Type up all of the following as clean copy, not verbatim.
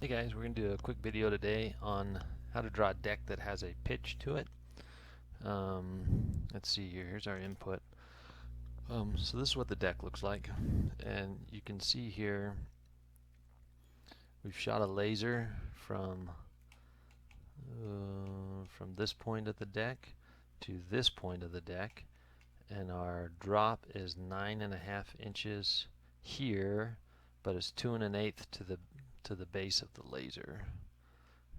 Hey guys, we're going to do a quick video today on how to draw a deck that has a pitch to it. Let's see here, here's our input. So this is what the deck looks like, and you can see here we've shot a laser from this point of the deck to this point of the deck, and our drop is 9.5 inches here, but it's 2 1/8 to the base of the laser.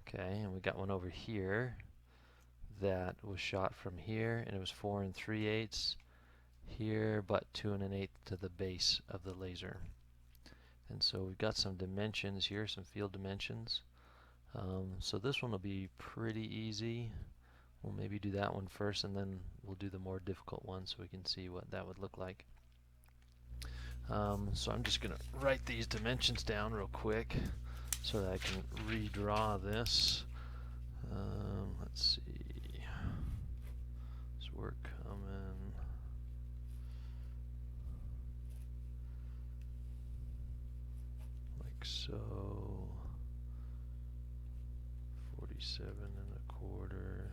Okay, and we got one over here that was shot from here, and it was 4 3/8 here, but 2 1/8 to the base of the laser. And so we've got some dimensions here, some field dimensions. So this one will be pretty easy. We'll maybe do that one first, and then we'll do the more difficult one so we can see what that would look like. So I'm just going to write these dimensions down real quick so that I can redraw this. Let's see. So we're coming like so. 47 1/4.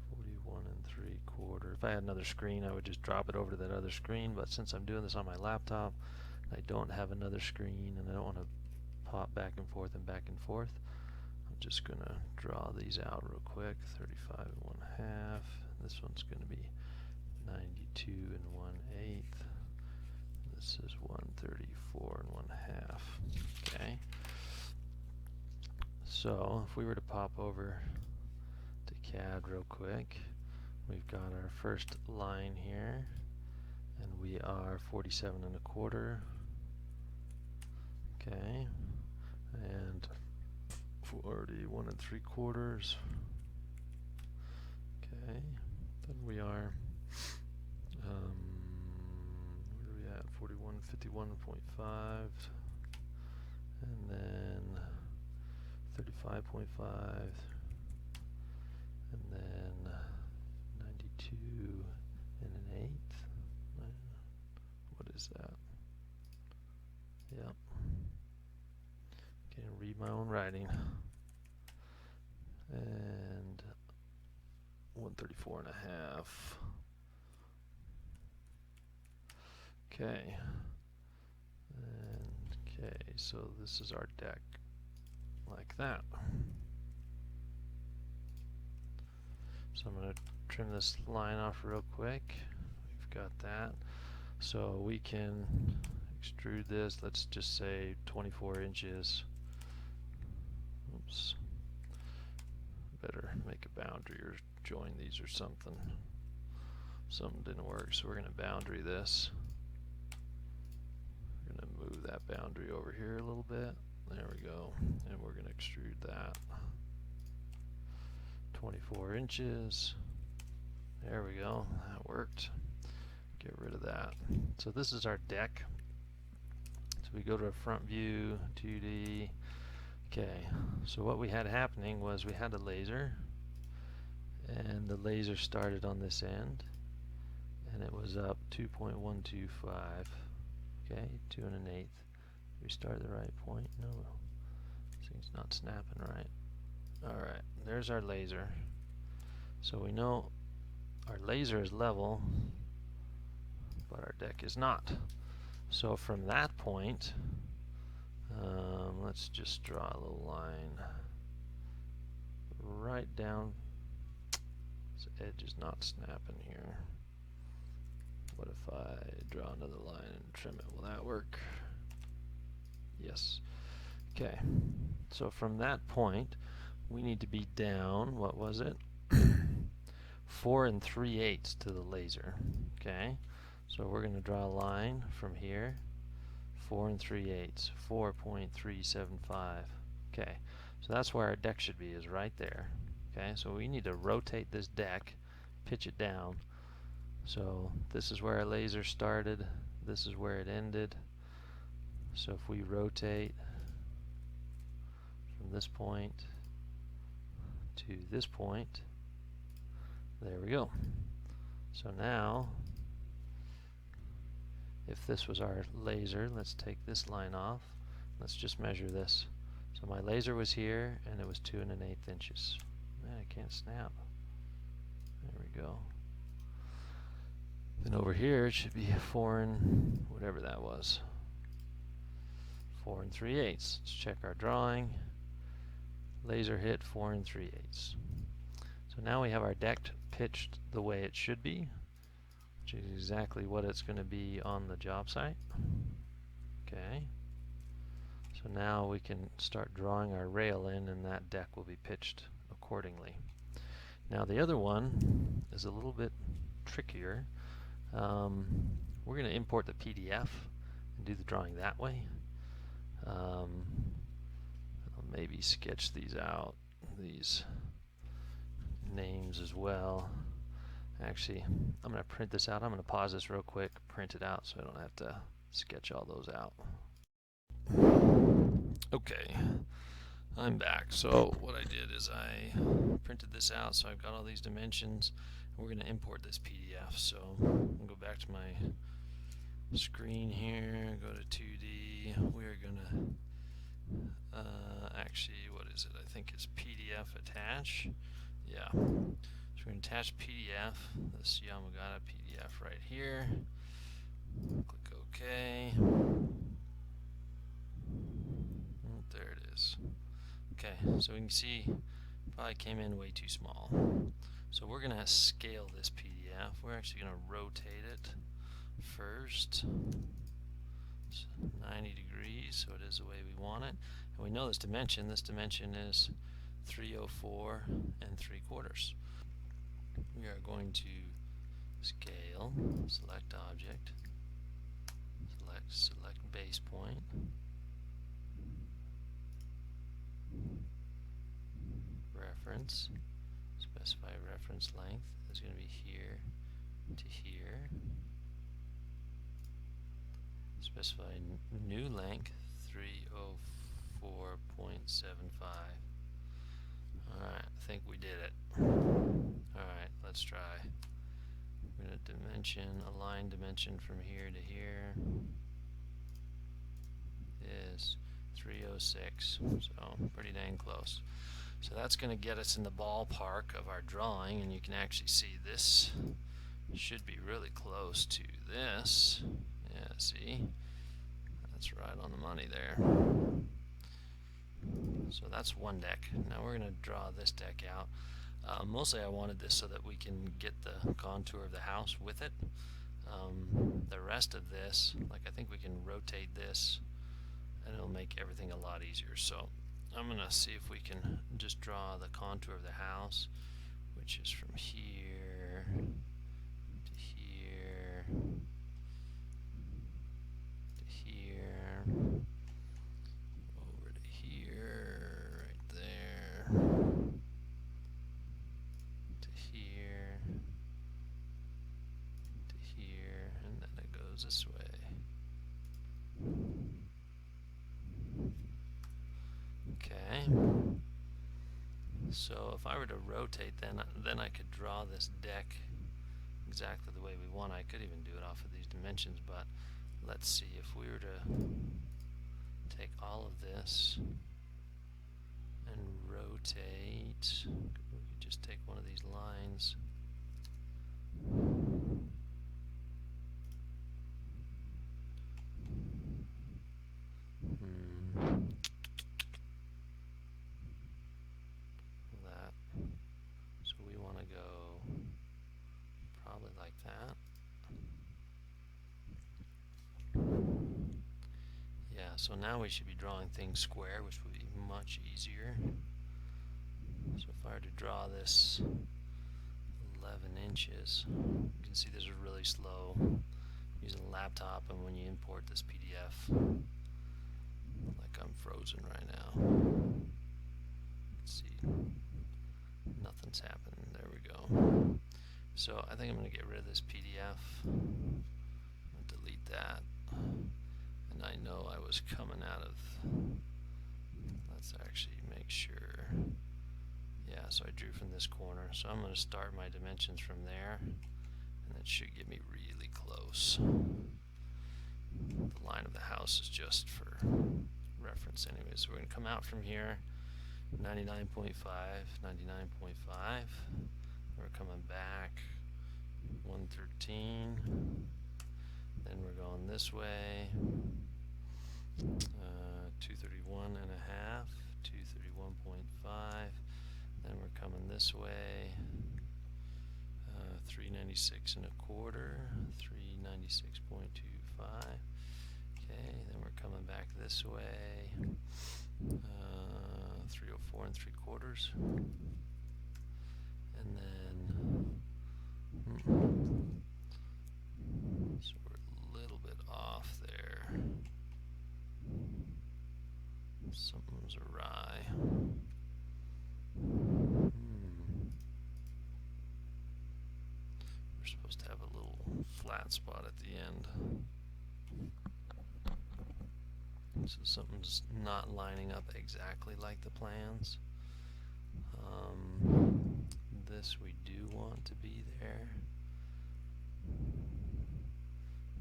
41 3/4. If I had another screen, I would just drop it over to that other screen, but since I'm doing this on my laptop, I don't have another screen and I don't want to pop back and forth and back and forth. I'm just going to draw these out real quick. 35 1/2. This one's going to be 92 1/8. This is 134 1/2. Okay. So if we were to pop over to CAD real quick, we've got our first line here, and we are 47 1/4. Okay, and 41 3/4. Okay, then we are where are we at? 41 51.5, and then 35.5, and then 92 1/8. What is that? Yep. Can't read my own writing. And 134 1/2. Okay. And okay, so this is our deck like that. So I'm going to trim this line off real quick. We've got that. So we can extrude this, let's just say 24 inches. Oops. Better make a boundary or join these or something. Something didn't work, so we're going to boundary this. We're going to move that boundary over here a little bit. There we go. And we're going to extrude that 24 inches. There we go. That worked. Get rid of that. So this is our deck. So we go to a front view, 2D. Okay, so what we had happening was we had a laser, and the laser started on this end, and it was up 2.125. Okay, 2 1/8. We start at the right point. No, this thing's not snapping right. Alright, there's our laser. So we know our laser is level, but our deck is not. So from that point, let's just draw a little line right down. This edge is not snapping here. What if I draw another line and trim it? Will that work? Yes. Okay. So from that point, we need to be down, what was it? 4 3/8 to the laser. Okay. So we're going to draw a line from here. 4 3/8, 4.375. Okay, so that's where our deck should be, is right there. Okay, so we need to rotate this deck, pitch it down. So this is where our laser started, this is where it ended. So if we rotate from this point to this point, there we go. So now, if this was our laser, let's take this line off. let's just measure this. So my laser was here, and it was 2 1/8 inches. Man, I can't snap. There we go. Then over here, it should be 4 and whatever that was. 4 3/8. Let's check our drawing. Laser hit 4 3/8. So now we have our deck pitched the way it should be, which is exactly what it's going to be on the job site. Okay. So now we can start drawing our rail in, and that deck will be pitched accordingly. Now the other one is a little bit trickier. We're going to import the PDF and do the drawing that way. I'll maybe sketch these out, these names as well. Actually, I'm going to print this out. I'm going to pause this real quick, print it out so I don't have to sketch all those out. Okay, I'm back. So what I did is I printed this out, so I've got all these dimensions. We're going to import this PDF. So I'll go back to my screen here, go to 2D. We're going to actually, what is it? I think it's PDF attach. Yeah. So we're going to attach PDF, this Yamagata PDF right here. Click OK. There it is. Okay, so we can see probably came in way too small. So we're going to scale this PDF. We're actually going to rotate it first. It's 90 degrees, so it is the way we want it. And we know this dimension. This dimension is 304 3/4. We are going to scale, select object, select base point, reference, specify reference length is going to be here to here, specify new length 304.75. Alright, I think we did it. Alright, let's try. We're going to dimension, align dimension from here to here is 306, so pretty dang close. So that's going to get us in the ballpark of our drawing, and you can actually see this should be really close to this. Yeah, see? That's right on the money there. So that's one deck. Now we're going to draw this deck out. Mostly I wanted this so that we can get the contour of the house with it. The rest of this, like I think we can rotate this and it'll make everything a lot easier. So I'm going to see if we can just draw the contour of the house, which is from here to here to here, over to here, right there, to here, to here, and then it goes this way. Okay, so if I were to rotate, then I could draw this deck exactly the way we want. I could even do it off of these dimensions, but let's see if we were to take all of this and rotate. We could just take one of these lines. That. So we want to go probably like that. Yeah, so now we should be drawing things square, which would be much easier. So if I were to draw this 11 inches, you can see this is really slow. I'm using a laptop, and when you import this PDF, like I'm frozen right now. Let's see, nothing's happening. There we go. So I think I'm going to get rid of this PDF. I'm going to delete that. And I know I was coming out of, let's actually make sure. Yeah, so I drew from this corner. So I'm going to start my dimensions from there, and that should get me really close. The line of the house is just for reference anyway. So we're going to come out from here, 99.5, 99.5. We're coming back, 113. Then we're going this way, 231 and a half, 231.5. Then we're coming this way, 396 and a quarter, 396.25. Okay, then we're coming back this way, 304 and 3/4. And then, so we're a little bit off there. Something's awry. We're supposed to have a little flat spot at the end. So something's not lining up exactly like the plans. This we do want to be there.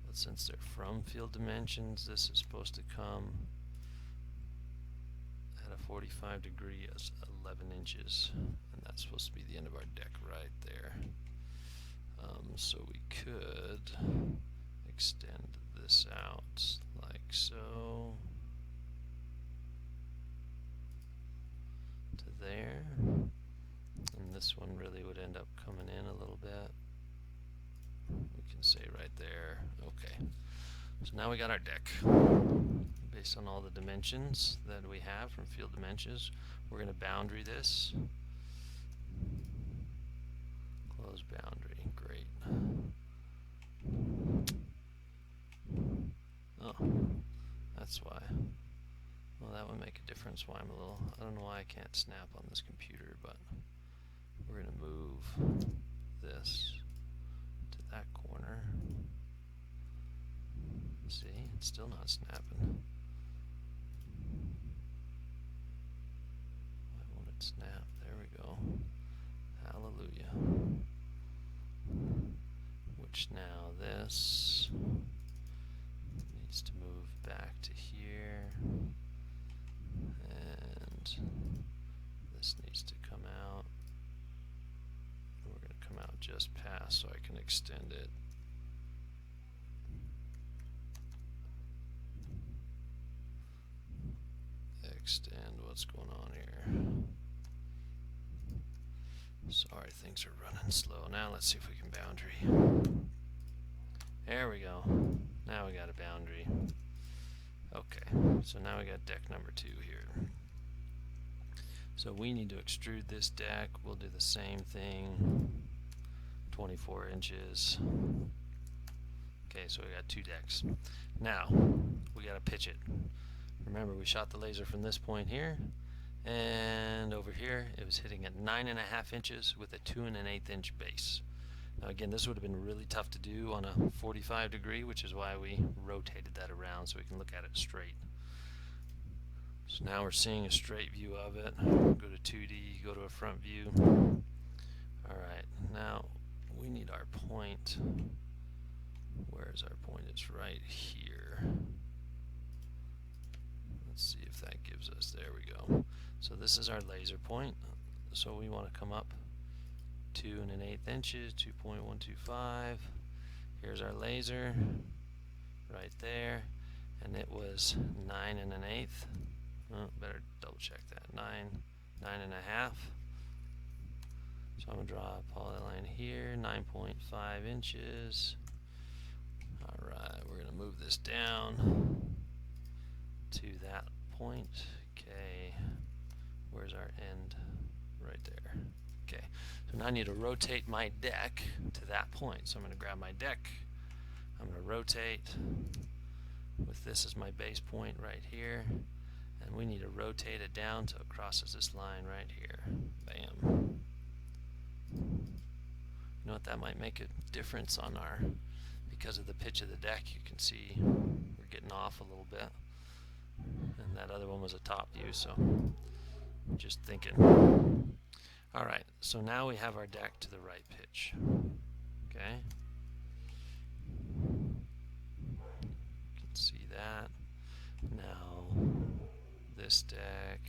But since they're from field dimensions, this is supposed to come at a 45 degree as 11 inches. And that's supposed to be the end of our deck right there. So we could extend this out like so to there, and this one really would end up coming in a little bit. We can say right there. Okay, so now we got our deck based on all the dimensions that we have from field dimensions. We're going to boundary this, close boundary. Great. Oh, that's why. Well, that would make a difference why I'm a little, I don't know why I can't snap on this computer, but we're going to move this to that corner. See, it's still not snapping. Why won't it snap? There we go. Hallelujah. Which now this needs to move back to here, and this needs to come out. We're going to come out just past so I can extend it. Extend what's going on here. Sorry, things are running slow. Now let's see if we can boundary. There we go. Now we got a boundary. Okay, so now we got deck number 2 here. So we need to extrude this deck. We'll do the same thing, 24 inches. Okay, so we got 2 decks. Now, we got to pitch it. Remember, we shot the laser from this point here, and over here it was hitting at 9.5 inches with a 2 1/8 inch base. Now again, this would have been really tough to do on a 45 degree, which is why we rotated that around so we can look at it straight. So now we're seeing a straight view of it. Go to 2D, go to a front view. Alright, now we need our point. Where's our point? It's right here. Let's see if that gives us, there we go. So this is our laser point. So we want to come up 2 1/8 inches, 2.125. Here's our laser right there, and it was 9 1/8. Oh, better double check that. 9 1/2. So I'm gonna draw a polyline here, 9.5 inches. All right, we're gonna move this down to that point. Okay, where's our end? Right there. Okay, so now I need to rotate my deck to that point. So I'm going to grab my deck, I'm going to rotate with this as my base point right here, and we need to rotate it down so it crosses this line right here. Bam. You know what, that might make a difference on our, because of the pitch of the deck, you can see we're getting off a little bit, and that other one was a top view, so just thinking. Alright, so now we have our deck to the right pitch. Okay? You can see that. Now, this deck,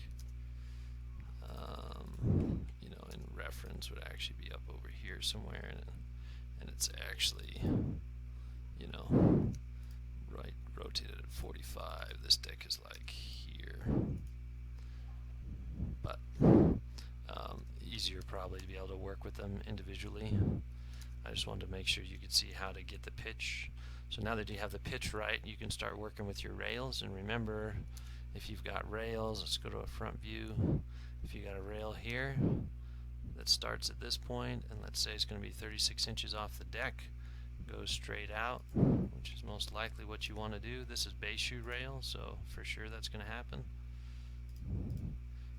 you know, in reference would actually be up over here somewhere, and it's actually, you know, right rotated at 45. This deck is like here, but easier probably to be able to work with them individually. I just wanted to make sure you could see how to get the pitch. So now that you have the pitch right, you can start working with your rails. And remember, if you've got rails, let's go to a front view. If you got a rail here that starts at this point, and let's say it's going to be 36 inches off the deck, goes straight out, which is most likely what you want to do. This is base shoe rail, so for sure that's going to happen.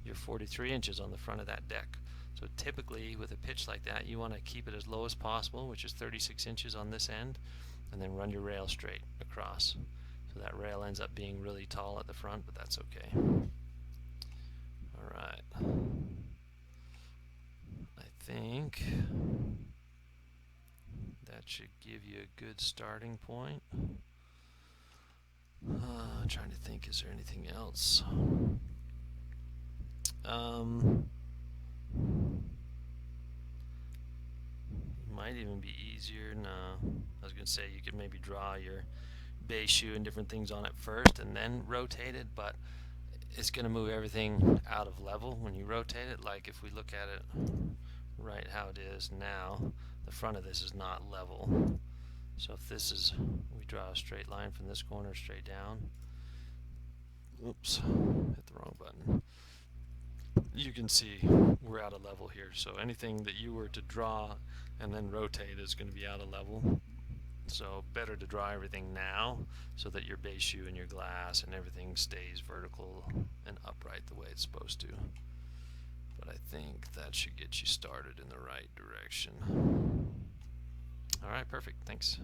You're 43 inches on the front of that deck. So typically with a pitch like that, you want to keep it as low as possible, which is 36 inches on this end, and then run your rail straight across. So that rail ends up being really tall at the front, but that's okay. Alright. I think that should give you a good starting point. Trying to think, is there anything else? Might even be easier. No, I was going to say you could maybe draw your base shoe and different things on it first and then rotate it, but it's going to move everything out of level when you rotate it. Like if we look at it right how it is now, the front of this is not level. So if this is, we draw a straight line from this corner straight down. Oops, hit the wrong button. You can see we're out of level here. So anything that you were to draw and then rotate is going to be out of level. So better to draw everything now so that your base shoe and your glass and everything stays vertical and upright the way it's supposed to. But I think that should get you started in the right direction. Alright, perfect. Thanks.